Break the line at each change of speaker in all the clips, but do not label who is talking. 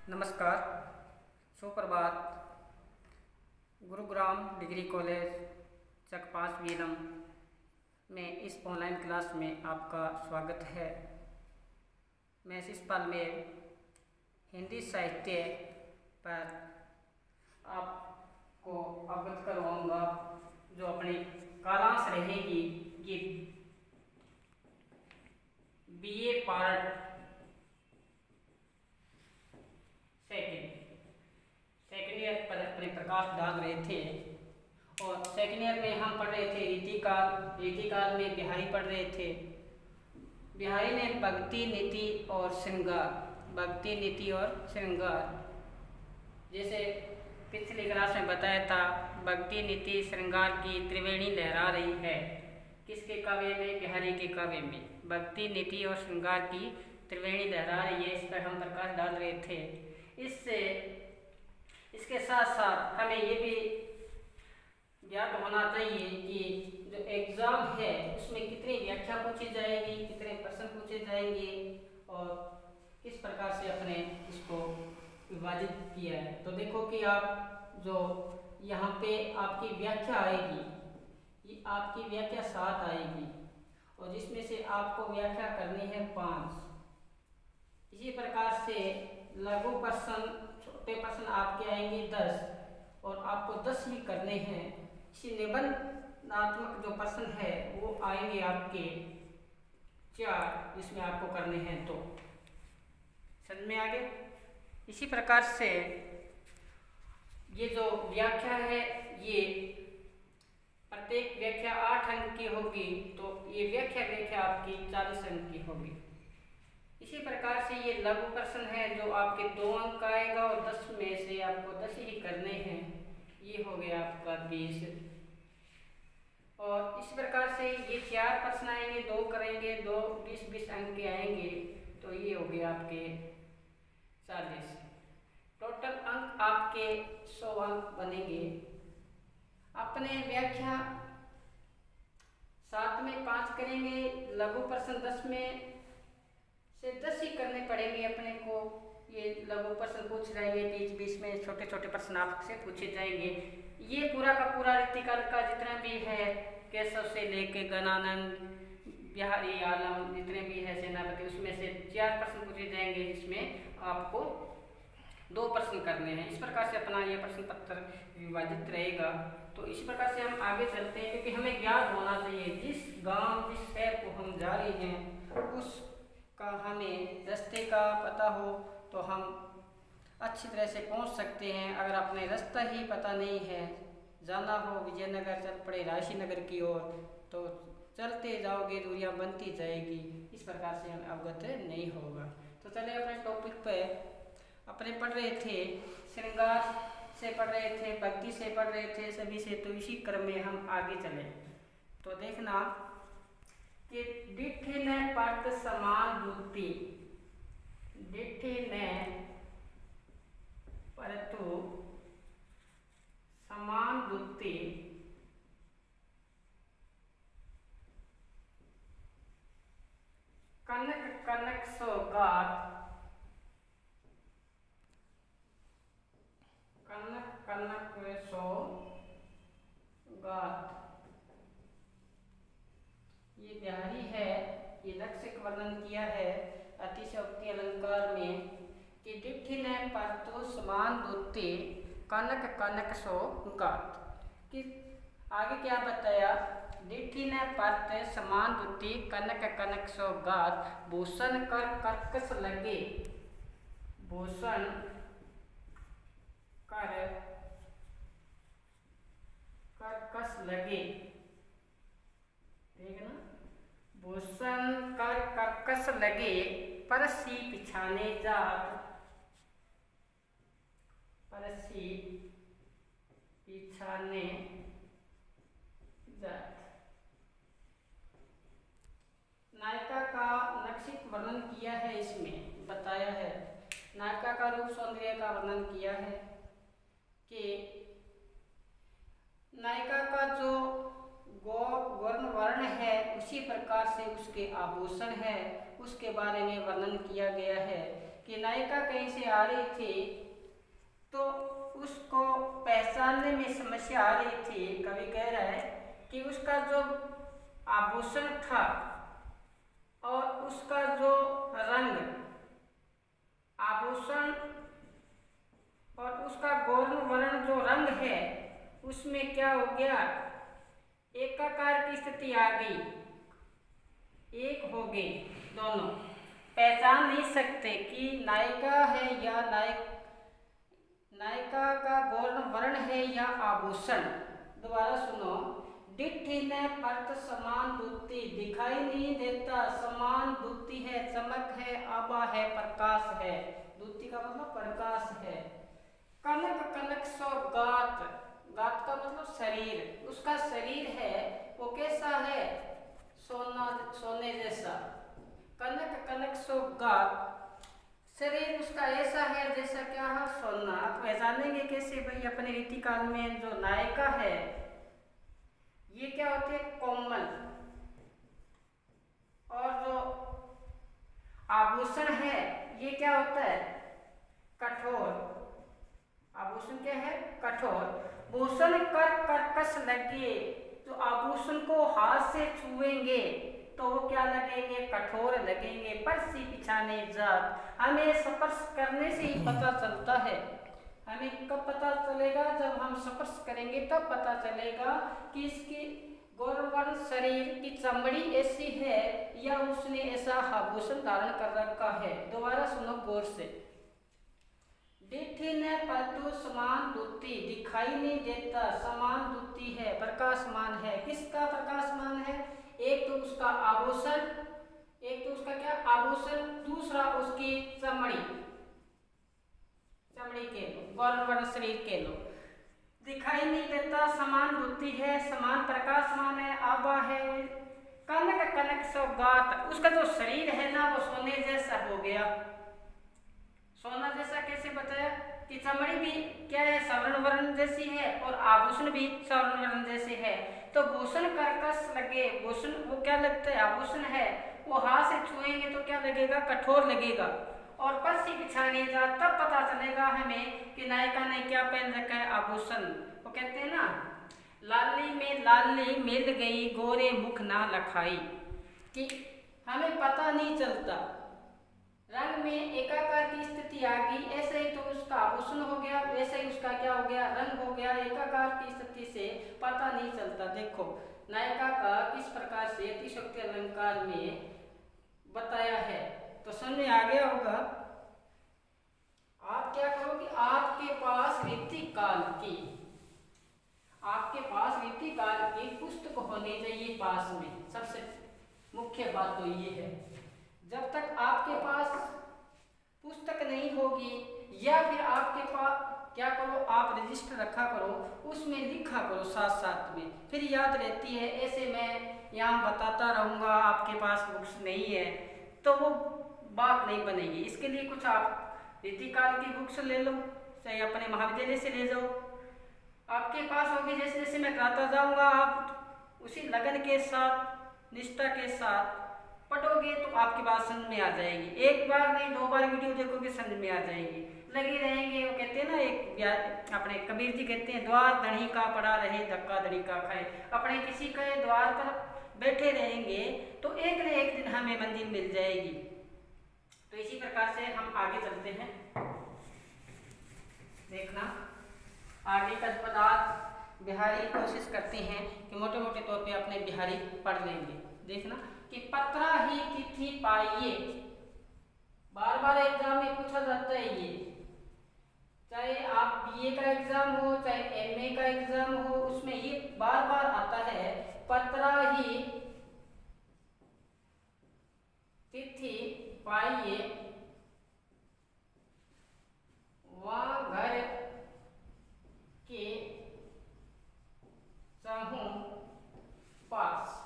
नमस्कार, सुप्रभात। Gurugram degree college चक 5 वीलम में इस ऑनलाइन क्लास में आपका स्वागत है। मैं इस पल में हिंदी साहित्य पर आपको अवगत करवाऊंगा जो अपनी कालांश रहेगी कि बीए पार्ट सेकेंड ईयर पर अपने प्रकाश डाल रहे थे और सेकेंड ईयर में हम पढ़ रहे थे रीतिकाल में बिहारी पढ़ रहे थे। बिहारी ने भक्ति नीति और श्रृंगार जैसे पिछली क्लास में बताया था, भक्ति नीति श्रृंगार की त्रिवेणी लहरा रही है। किसके काव्य में? बिहारी के काव्य में भक्ति नीति और श्रृंगार की त्रिवेणी लहरा रही है। इस पर हम प्रकाश डाल रहे थे। इसके साथ साथ हमें ये भी ज्ञात होना चाहिए कि जो एग्जाम है उसमें कितनी व्याख्या पूछी जाएगी, कितने प्रश्न पूछे जाएंगे और किस प्रकार से अपने इसको विभाजित किया है। तो देखो कि आप जो यहाँ पे आपकी व्याख्या आएगी, ये आपकी व्याख्या 7 आएगी और जिसमें से आपको व्याख्या करनी है 5। इसी प्रकार से लघु प्रश्न, छोटे प्रश्न आपके आएंगे 10 और आपको 10 ही करने हैं। इसी निबंधात्मक जो प्रश्न है वो आएंगे आपके 4, जिसमें आपको करने हैं 2। समझ में आ गए? इसी प्रकार से ये जो व्याख्या है ये प्रत्येक व्याख्या 8 अंक की होगी, तो ये व्याख्या आपकी 40 अंक की होगी। इसी प्रकार से ये लघु प्रश्न है जो आपके 2 अंक का आएगा और 10 में से आपको 10 ही करने हैं। ये हो गया आपका 20। और इस प्रकार से ये 4 प्रश्न आएंगे, 2 करेंगे, 2 20 अंक के आएंगे, तो ये हो गया आपके 40। टोटल अंक आपके 100 अंक बनेंगे। अपने व्याख्या 7 में 5 करेंगे, लघु प्रश्न 10 में से 10 ही करने पड़ेंगे अपने को। ये लघु प्रश्न पूछ जाएंगे, 20 में छोटे छोटे प्रश्न आपसे पूछे जाएंगे। ये पूरा का पूरा रीतिकाल का जितना भी है, केशव से लेके गणानंद, बिहारी आलम, जितने भी है सेनापति, उसमें से 4 प्रश्न पूछे जाएंगे, जिसमें आपको 2 प्रश्न करने हैं। इस प्रकार से अपना ये प्रश्न पत्र विभाजित रहेगा। तो इस प्रकार से हम आगे चलते हैं, क्योंकि हमें ज्ञात होना चाहिए जिस गांव, जिस शहर को हम जा रहे हैं उसका हमें रास्ते का पता हो तो हम अच्छी तरह से पहुंच सकते हैं। अगर अपने रास्ता ही पता नहीं है, जाना हो विजयनगर चल पड़े राशि नगर की ओर, तो चलते जाओगे दूरियां बनती जाएगी। इस प्रकार से हमें अवगत नहीं होगा। तो चले अपने टॉपिक पे। अपने पढ़ रहे थे श्रृंगार से, पढ़ रहे थे भक्ति से, पढ़ रहे थे सभी से। तो इसी क्रम में हम आगे चले। तो देखना कि डिठे न पट समान दुति, डिठे न परतु समान दुति, कनक कनक सौगात, कनक कनक सौगात। ये बिहारी है, ये लक्षिक वर्णन किया है अतिशयोक्ति अलंकार में कि डिठि न परतु समान दुति, कनक कनक सौगात। कि आगे क्या बताया? डिठि न परत समान दुति, कनक कनक सौगात, भूषण कर कर्कश लगे, भूषण कर कर्कश लगे। देखना, भूषण कर कर्कश लगे, परसी पिछाने जात, परसी पिछाने जात। नायिका का लक्षिक वर्णन किया है, इसमें बताया है। नायिका का रूप सौंदर्य का वर्णन किया है कि नायिका का जो वर्ण है उसी प्रकार से उसके आभूषण है, उसके बारे में वर्णन किया गया है कि नायिका कहीं से आ रही थी तो उसको पहचानने में समस्या आ रही थी। कवि कह रहा है कि उसका जो आभूषण था और उसका जो रंग, आभूषण और उसका गौर वर्ण जो रंग है उसमें क्या हो गया, एकाकार की स्थिति आ गई, एक हो गए दोनों, पहचान नहीं सकते कि नायिका है या नायिका का गौर वर्ण है या आभूषण। दोबारा सुनो, डिट्ठी ने परत समान दुत्ती, दिखाई नहीं देता, समान दुत्ती है, चमक है, आभा है, प्रकाश है, दुत्ती का मतलब प्रकाश है। कनक कनक सो गात, गात का मतलब शरीर, उसका शरीर है वो कैसा है, सोना, सोने जैसा। कनक कनक सो गात, शरीर उसका ऐसा है जैसा क्या है, सोना। आप पहचानेंगे कैसे भाई, अपने रीति काल में जो नायिका है ये क्या होती है, कोमल, और जो आभूषण है ये क्या होता है, कठोर। आभूषण क्या है, कठोर। भूषण कर कर्कश लगे, जो आभूषण को हाथ से छुएंगे तो वो क्या लगेंगे, कठोर लगेंगे। परसी पिछाने जात, हमें स्पर्श करने से ही पता चलता है। हमें कब पता चलेगा, जब हम स्पर्श करेंगे तब पता चलेगा कि इसकी गौरवर्ण शरीर की चमड़ी ऐसी है या उसने ऐसा आभूषण धारण कर रखा है। दोबारा सुनो गौर से, डिट्ठी ने परतु समान दुत्ती, दिखाई नहीं देता, समान दुत्ती है, प्रकाशमान है। किसका प्रकाशमान है, एक तो उसका आभूषण, एक तो उसका क्या आभूषण, दूसरा उसकी चमड़ी, चमड़ी के लो, गौरवर्ण शरीर के लो। दिखाई नहीं देता, समान दुत्ती है, समान प्रकाशमान है, आभा है। कनक कनक सौगात, उसका जो शरीर है ना वो सोने जैसा हो गया। सोना जैसा कैसे बताया कि चमड़ी भी क्या है, स्वर्ण वर्ण जैसी है और आभूषण भी स्वर्ण वर्ण जैसे है। तो भूषण कर्कश लगे, भूषण वो क्या लगता है, आभूषण है, वो हाथ से छुएंगे तो क्या लगेगा, कठोर लगेगा। और परसी बिछाने जा, तब पता चलेगा हमें कि नायिका ने क्या पहन रखा है, आभूषण। वो कहते हैं ना, लाली में लाली मिल गई, गोरे मुख ना लखाई, कि हमें पता नहीं चलता, रंग में एकाकार की स्थिति आ गई, ऐसे ही तो उसका आभूषण हो गया, वैसे ही उसका क्या हो गया, रंग हो गया। एकाकार की स्थिति से पता नहीं चलता। देखो नायिका का किस प्रकार से अतिशयोक्ति अलंकार में बताया है, तो समझ में आ गया होगा। आप क्या करो कि आपके पास रीति काल की, आपके पास रीति काल की पुस्तक होनी चाहिए पास में। सबसे मुख्य बात तो ये है, जब तक आपके पास पुस्तक नहीं होगी या फिर आपके पास क्या करो, आप रजिस्टर रखा करो, उसमें लिखा करो साथ साथ में, फिर याद रहती है। ऐसे मैं यहाँ बताता रहूँगा, आपके पास बुक्स नहीं है तो वो बात नहीं बनेगी। इसके लिए कुछ आप रीतिकाल की बुक्स ले लो, चाहे अपने महाविद्यालय से ले जाओ, आपके पास होगी। जैसे जैसे मैं कराता जाऊँगा आप उसी लगन के साथ, निष्ठा के साथ पढ़ोगे तो आपकी बात समझ में आ जाएगी। एक बार नहीं, 2 बार वीडियो देखोगे समझ में आ जाएगी। लगे रहेंगे, वो कहते हैं ना, एक अपने कबीर जी कहते हैं, द्वार धनी का पड़ा रहे, धक्का धनी का खाए। अपने किसी के द्वार पर बैठे रहेंगे तो एक न एक दिन हमें मंजिल मिल जाएगी। तो इसी प्रकार से हम आगे चलते हैं। देखना आगे का पदार्थ बिहारी कोशिश करते हैं कि मोटे मोटे तौर पे अपने बिहारी पढ़ लेंगे। देखना कि पत्रा ही तिथि पाइए, बार बार एग्जाम में पूछा जाता है ये, चाहे आप बीए का एग्जाम हो चाहे एमए का एग्जाम हो, उसमें ये बार बार आता है। पत्रा ही तिथि पाइए, वहाँ घर के चहु पास।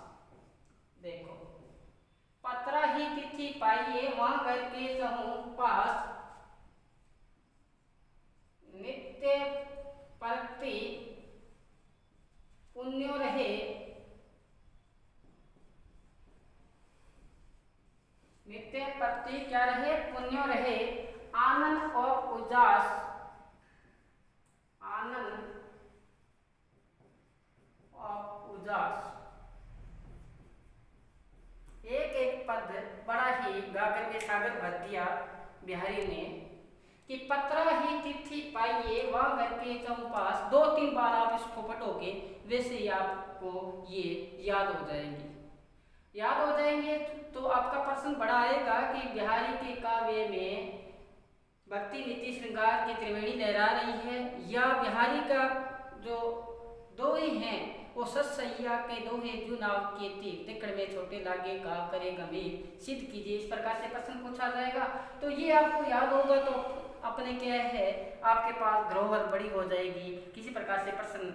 देखो पत्रा ही तिथि पाइए, वहाँ घर के चहु पास, नित्य प्रति पुण्यो रहे, नित्य प्रति क्या रहे, पुण्यो रहे, उजास आनंद ऑफ उजास। एक एक पद बड़ा ही गाकर के सागर भर दिया बिहारी ने कि पत्रा ही तिथि पाइए वहां घर के चौपास। 2-3 बार आप इसको पढ़ोगे वैसे ही आपको ये याद हो जाएंगे तो आपका प्रश्न बड़ा आएगा कि बिहारी के काव्य में भक्ति नीति श्रृंगार की त्रिवेणी लहरा रही है या बिहारी का जो दोहे हैं वो सत्सैया के दोहे जो नाव के तीर तिकड़ में छोटे लागे का करे गंभीर सिद्ध कीजिए। इस प्रकार से प्रश्न पूछा जाएगा तो ये आपको याद होगा तो अपने क्या है आपके पास धरोहर बड़ी हो जाएगी। किसी प्रकार से प्रश्न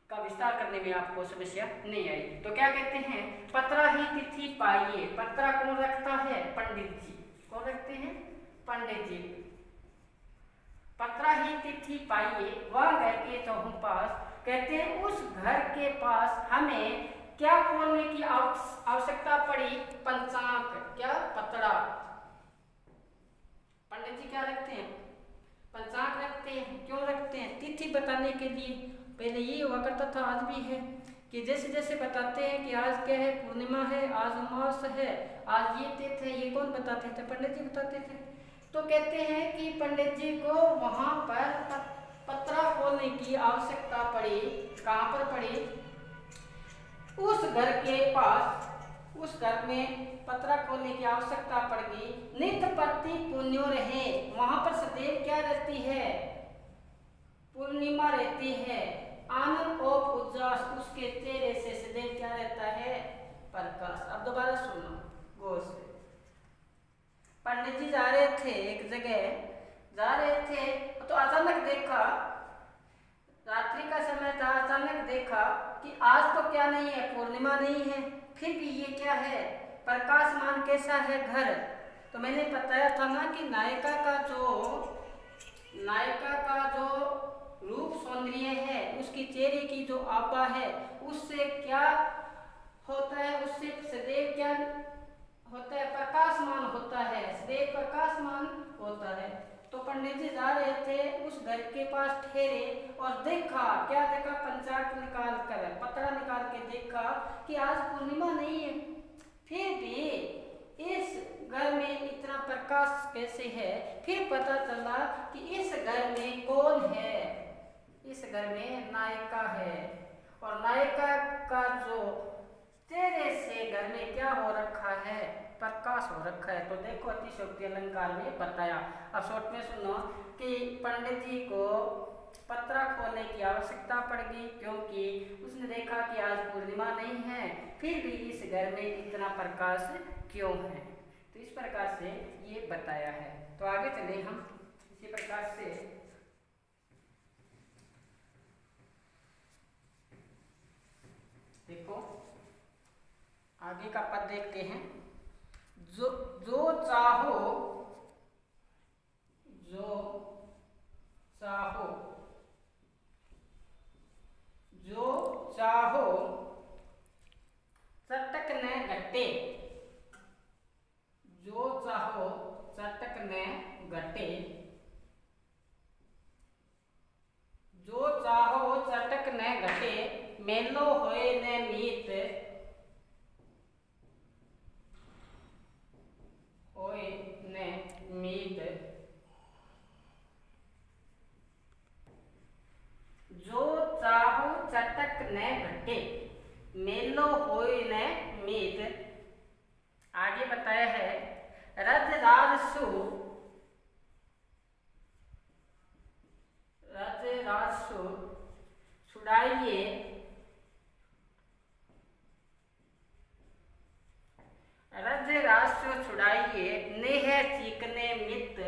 का विस्तार करने में आपको समस्या नहीं आएगी। तो क्या कहते हैं, पत्रा ही तिथि पाइए। पत्रा कौन रखता है? पंडित जी। कौन रखते हैं? पंडित जी। पत्रा ही तिथि पाइए वह घर के चौपास। कहते हैं उस घर के पास हमें क्या खोलने की आवश्यकता पड़ी? पंचांग। क्या? पतरा। पंडित जी क्या रखते हैं? पंचांग रखते हैं। क्यों रखते हैं? तिथि बताने के लिए। पहले ये हुआ करता था, आज भी है कि जैसे जैसे बताते हैं कि आज क्या है, पूर्णिमा है, आज अमावस है, आज ये तिथि है, ये कौन बताते थे? पंडित जी बताते थे। तो कहते हैं कि पंडित जी को वहां पर पत्रा खोलने की आवश्यकता पड़ी। कहाँ पर पड़ी? उस घर के पास, उस घर में पत्रा खोलने की आवश्यकता पड़ गई। नित्य प्रति पुण्यो रहे, वहां पर सदैव क्या रहती है? पूर्णिमा रहती है। आनंद और उजास, उसके चेहरे से सदैव क्या रहता है? प्रकाश। अब दोबारा सुनो गौर से। पंडित जी जा रहे थे, एक जगह जा रहे थे तो अचानक देखा, रात्रि का समय था, अचानक देखा कि आज तो क्या नहीं है, पूर्णिमा नहीं है, फिर भी ये क्या है? प्रकाशमान कैसा है घर? तो मैंने बताया था ना कि नायिका का जो रूप सौंदर्य है, उसकी चेहरे की जो आभा है, उससे क्या होता है? उससे सदैव क्या होता है? प्रकाशमान होता है, सदैव प्रकाशमान होता है। तो पंडित जी जा रहे थे, उस घर के पास ठहरे और देखा, क्या देखा? पंचांग निकाल कर, पतरा निकाल के देखा कि आज पूर्णिमा नहीं है, फिर भी इस घर में इतना प्रकाश कैसे है? फिर पता चला कि इस घर में कौन है? इस घर में नायिका है। और नायिका का जो चेहरे से घर में क्या हो रखा है? प्रकाश हो रखा है। तो देखो अतिशयोक्ति अलंकार में बताया। अब शॉर्ट में सुनो कि पंडित जी को पत्रा खोलने की आवश्यकता पड़ गई क्योंकि उसने देखा कि आज पूर्णिमा नहीं है, फिर भी इस घर में इतना प्रकाश क्यों है? तो इस प्रकार से ये बताया है। तो आगे चले हम इसी प्रकार से। देखो आगे का पद देखते हैं। जो चाहो, जो चाहो चटक न घटे। जो चाहो चटक न घटे। जो चाहो चटक न घटे, मेलो होए न मीत। होए न मीत। जो चाहो चटक न घटे, मेलो होए न मीत। आगे बताया है, रज राजसु छुड़ाइए। रज राजसु छुड़ाइए, नेह चीकने मित।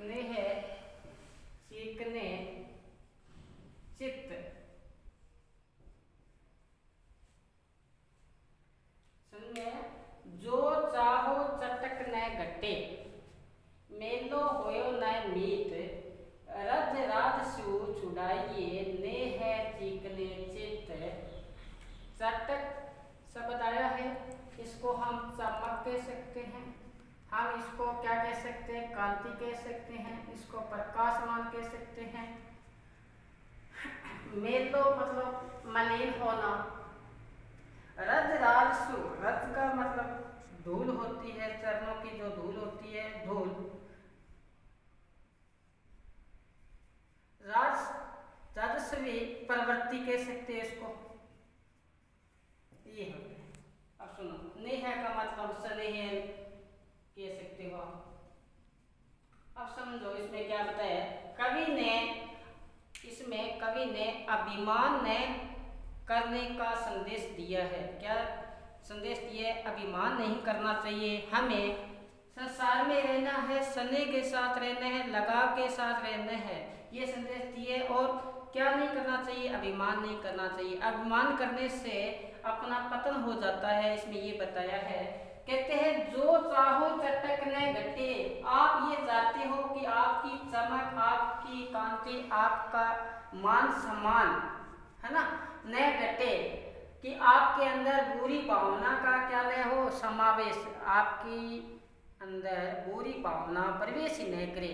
नेह चीकने चित्त। सुनिए, जो चाहो चटक न घटे, मेलो होयो न मीत। रज राजसु छुड़ाइए, नेह चीकने चित्त। चटक शब्द आया है, इसको हम चमक कह सकते हैं, हम इसको क्या कह सकते हैं, कांति कह सकते हैं, इसको प्रकाशमान कह सकते हैं। मेलो मतलब मलिन होना। रज राजसु, रज का मतलब धूल होती है, चरणों की जो धूल होती है, धूल। राजस्वी प्रवृत्ति कह सकते हैं इसको, ये हो गया। अब सुनो, नेह का मतलब स्नेह कह सकते हो। अब समझो इसमें क्या बताया कवि ने, इसमें कवि ने अभिमान न करने का संदेश दिया है। क्या संदेश दिया है? अभिमान नहीं करना चाहिए, हमें संसार में रहना है, स्नेह के साथ रहना है, लगाव के साथ रहना है, ये संदेश दिए। और क्या नहीं करना चाहिए? अभिमान नहीं करना चाहिए। अभिमान करने से अपना पतन हो जाता है, इसमें ये बताया है। कहते हैं जो चाहो चटक न घटे। आप ये चाहते हो कि आपकी चमक, आपकी कांति, आपका मान सम्मान, है ना, न घटे, कि आपके अंदर बुरी भावना का क्या न हो समावेश, आपकी अंदर बुरी भावना प्रवेश ही नहीं करे।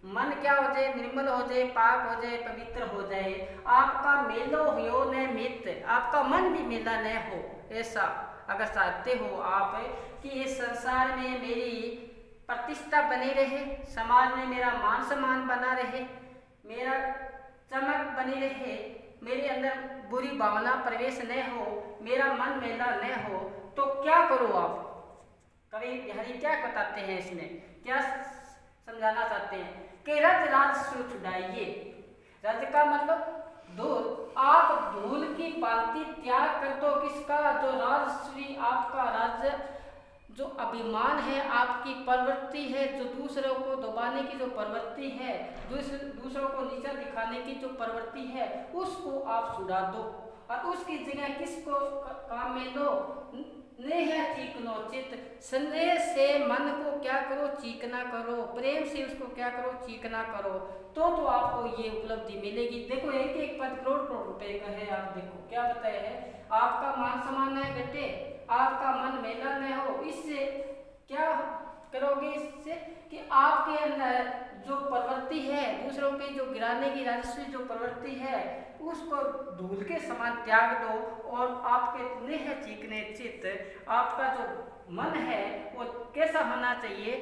मन क्या हो जाए? निर्मल हो जाए, पाक हो जाए, पवित्र हो जाए। आपका मेलो हो न मित, आपका मन भी मेला न हो। ऐसा अगर चाहते हो आप कि इस संसार में मेरी प्रतिष्ठा बनी रहे, समाज में मेरा मान सम्मान बना रहे, मेरा चमक बनी रहे, मेरे अंदर बुरी भावना प्रवेश न हो, मेरा मन मेला न हो, तो क्या करो आप? कवि बिहारी क्या बताते हैं इसमें, क्या समझाना चाहते हैं कि रज राजसु छुड़ाइए। रज का मतलब धूल, आप धूल की भांति त्याग कर दो किसका? जो राजस्वी, आपका राज्य, जो अभिमान है, आपकी प्रवृत्ति है, जो दूसरों को दबाने की जो प्रवृत्ति है, दूसरों को नीचा दिखाने की जो प्रवृत्ति है, उसको आप छुड़ा दो और उसकी जगह किसको काम में लो? नेह चीकनो चित, स्नेह से मन को क्या करो? चीकना करो, प्रेम से उसको क्या करो? चीकना करो, तो आपको ये उपलब्धि मिलेगी। देखो एक एक पद करोड़ करोड़ रुपए का है। आप देखो क्या बताया है, आपका मान सम्मान न घटे, आपका मन मेला न हो। इससे क्या करोगे? इससे कि आपके अंदर जो प्रवृत्ति है, दूसरों की जो गिराने की राजस्वी जो प्रवृत्ति है, उसको धूल के समान त्याग दो और आपके नेह चीकने चित्त, आपका जो मन है वो कैसा होना चाहिए?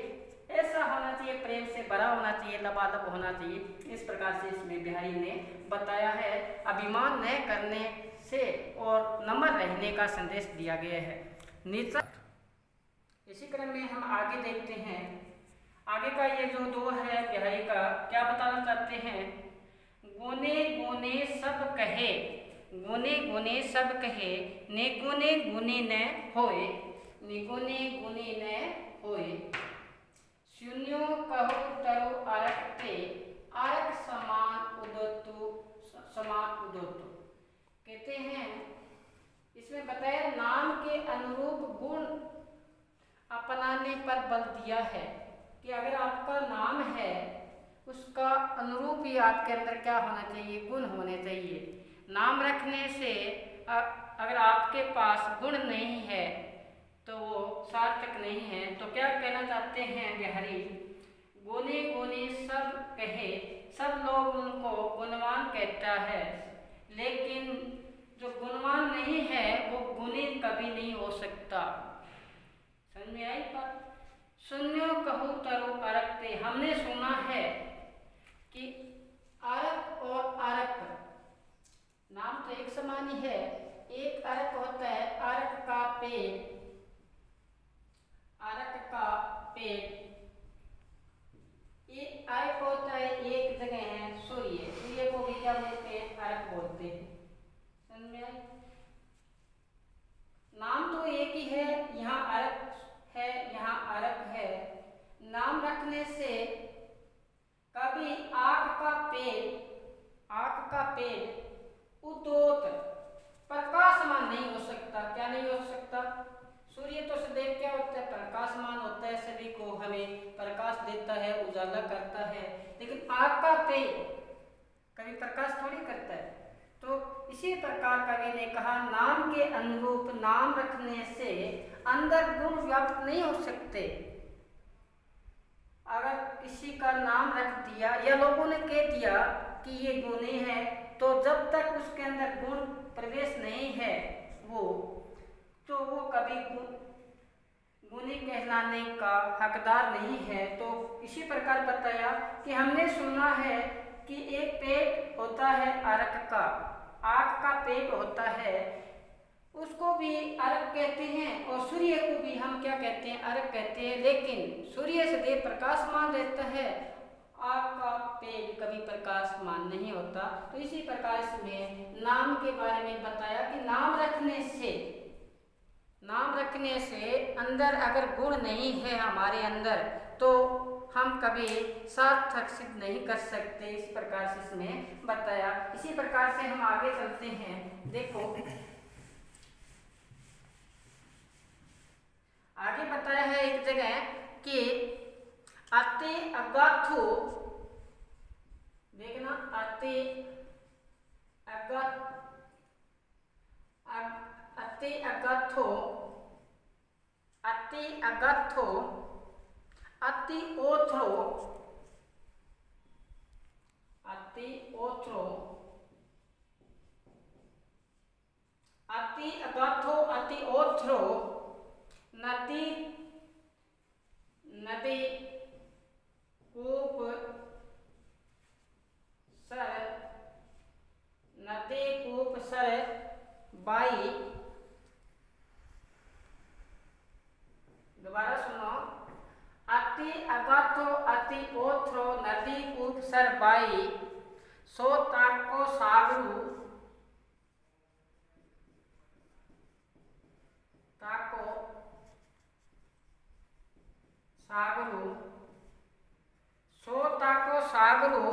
ऐसा होना चाहिए, प्रेम से भरा होना चाहिए, लबालब होना चाहिए। इस प्रकार से इसमें बिहारी ने बताया है, अभिमान न करने से और नम्र रहने का संदेश दिया गया है। नीचा इसी क्रम में हम आगे देखते हैं। आगे का ये जो दो है बिहारी का, क्या बताना चाहते हैं? गुने गुने सब कहे, गुने गुने सब कहे, निगुने गुने न होए, निगुने गुने न होए। शून्यो कहो तरो अरक ते, अरक समान उदोतु, समान उदोतु। कहते हैं इसमें बताया नाम के अनुरूप गुण अपनाने पर बल दिया है कि अगर आपका नाम है उसका अनुरूप ही आपके अंदर क्या होना चाहिए? गुण होने चाहिए। नाम रखने से अगर आपके पास गुण नहीं है तो वो सार्थक नहीं है। तो क्या कहना चाहते हैं बिहारी? गुने गुने सब कहे, सब लोग उनको गुणवान कहता है, लेकिन जो गुणवान नहीं है वो गुणी कभी नहीं हो सकता। समझ में आई बात? सुन्यो कहूँ तरो अरकते, हमने सुना है कि अरक और अरक नाम तो एक समान ही है। एक अरक होता है, अरक का पेड़, अरक का पेड़। एक अरक होता है, एक जगह है सूर्य, सूर्य को भी क्या बोलते हैं? अरक बोलते हैं। समझ में आई? नाम तो एक ही है, यहाँ अरक है, यहाँ अरक है। नाम रखने से कभी आग का पेड़, आग का पेड़ उदोत प्रकाशमान नहीं हो सकता। क्या नहीं हो सकता? सूर्य तो सदैव क्या होता है? प्रकाशमान होता है, सभी को हमें प्रकाश देता है, उजाला करता है। लेकिन आग का पेड़ कभी प्रकाश थोड़ी करता है। तो इसी प्रकार कवि ने कहा नाम के अनुरूप नाम रखने से अंदर गुण व्याप्त नहीं हो सकते। का नाम रख दिया या लोगों ने कह दिया कि ये गुणी है, तो जब तक उसके अंदर गुण प्रवेश नहीं है तो वो कभी गुणी कहलाने का हकदार नहीं है। तो इसी प्रकार बताया कि हमने सुना है कि एक पेट होता है अर्क का, आग का पेट होता है, उसको भी अर्क कहते हैं और सूर्य को भी हम क्या कहते हैं, अर्क कहते हैं। लेकिन सूर्य से देव प्रकाशमान रहता है, आग का पेट कभी प्रकाशमान नहीं होता। तो इसी प्रकार इसमें नाम के बारे में बताया कि नाम रखने से अंदर अगर गुण नहीं है हमारे अंदर, तो हम कभी सार्थक सिद्ध नहीं कर सकते। इस प्रकार से इसमें बताया। इसी प्रकार से हम आगे चलते हैं। देखो आगे बताया है एक जगह कि अति अगाथो, देखना अति अगाथो, अति ओथ्रो, अति अगाथो, अति ओथ्रो, नदी कूप सर बाई, दोबारा सुनो, अति अगाथो, अति ओथ्रो, नदी कूप सर बाई, सो ताको सागरू, सो ताको सागरू,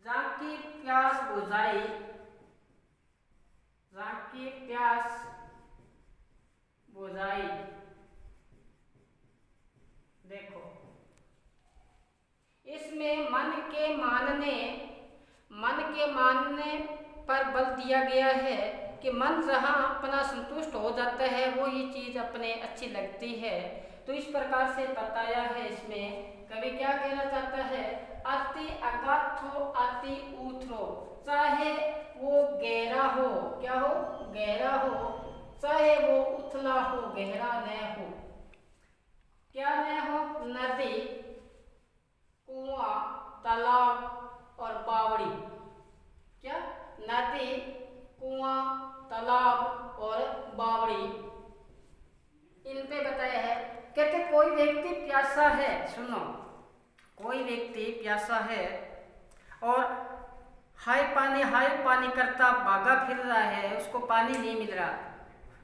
जाकी प्यास बुझाई, देखो इसमें मन के मानने पर बल दिया गया है कि मन जहाँ अपना संतुष्ट हो जाता है वो ये चीज अपने अच्छी लगती है। तो इस प्रकार से बताया है। इसमें कवि क्या कहना चाहता है, अति अगाथो, अति ऊथ्रो, चाहे वो गहरा हो, क्या हो, गहरा हो, चाहे वो उथला हो, गहरा न हो, क्या न हो, नदी, कुआं, तालाब और बावड़ी, क्या, नदी, कुआं, तालाब और बावड़ी, इन पे बताया है। कहते कोई व्यक्ति प्यासा है, सुनो, कोई व्यक्ति प्यासा है और हाय पानी करता भागा फिर रहा है, उसको पानी नहीं मिल रहा,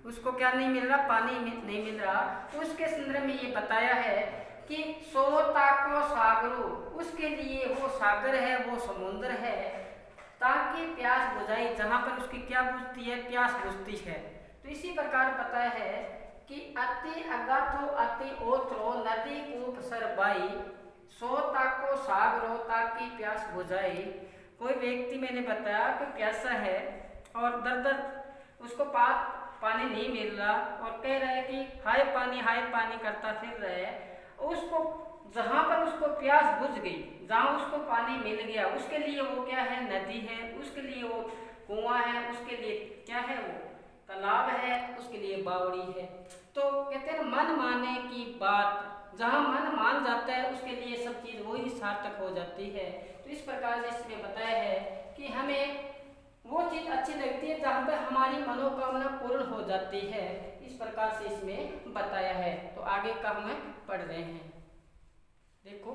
उसको क्या नहीं मिल रहा, पानी नहीं मिल रहा। उसके संदर्भ में ये बताया है कि सो ताको सागरो, उसके लिए वो सागर है, वो समुद्र है, ताकि प्यास बुझाई, जहाँ पर उसकी क्या बुझती है, प्यास बुझती है। तो इसी प्रकार बताया है कि अति अगाथो, अति ओथ्रो, नदी कूप सर बाई, सो ताको सागरो, ताकि प्यास बुझाई। कोई व्यक्ति मैंने बताया कि प्यासा है और दर उसको पानी नहीं मिल रहा और कह रहा है कि हाय पानी करता फिर रहा है। उसको जहाँ पर उसको प्यास बुझ गई, जहाँ उसको पानी मिल गया, उसके लिए वो क्या है, नदी है, उसके लिए वो कुआं है, उसके लिए क्या है, वो तालाब है, उसके लिए बावड़ी है। तो कहते हैं मन माने की बात, जहाँ मन मान जाता है उसके लिए सब चीज वही सार्थक हो जाती है। तो इस प्रकार से इसमें बताया है कि हमें वो चीज अच्छी लगती है जहाँ पर हमारी मनोकामना पूर्ण हो जाती है। इस प्रकार से इसमें बताया है। तो आगे का हम पढ़ रहे हैं। देखो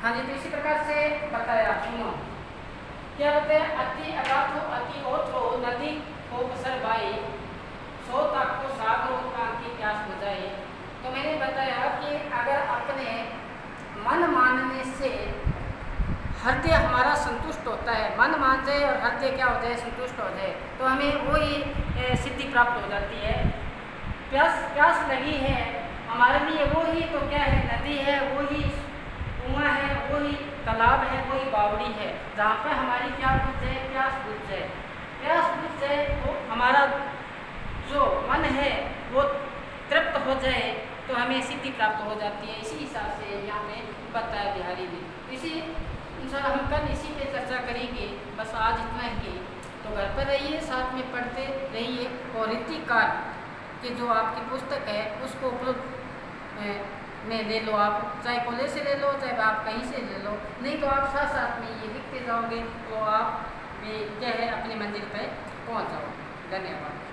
हाँ जी, तो इसी प्रकार से बताया, सुनो क्या बताया, अति अगाथो, अति ओथ्रो, नदी को पसर बाई, सो ताको सागरो, ताकि प्यास बुझाए। तो मैंने बताया कि अगर अपने मन मानने से हृदय हमारा संतुष्ट होता है, मन मान जाए और हृदय क्या हो जाए, संतुष्ट हो जाए, तो हमें वही सिद्धि प्राप्त हो जाती है। प्यास लगी है हमारे लिए, वो ही तो क्या है, नदी है, वो ही कुआं है, वो ही तालाब है, वो ही बावड़ी है, जहाँ पर हमारी क्या बुझ जाए, प्यास बुझ जाए। प्यास बुझ जाए तो हमारा जो मन है वो तृप्त हो जाए तो हमें सिद्धि प्राप्त हो जाती है। इसी हिसाब से यहाँ पे बताया बिहारी में। इसी इंशाल्लाह हम कल इसी पे चर्चा करेंगे। बस आज इतना ही। तो घर पर रहिए, साथ में पढ़ते रहिए और रीतिकार की जो आपकी पुस्तक है उसको उपलब्ध में ले लो। आप चाहे कॉलेज से ले लो, चाहे आप कहीं से ले लो, नहीं तो आप साथ साथ में ये लिखते जाओगे तो आप क्या है अपनी मंजिल पर पहुँच जाओगे। धन्यवाद।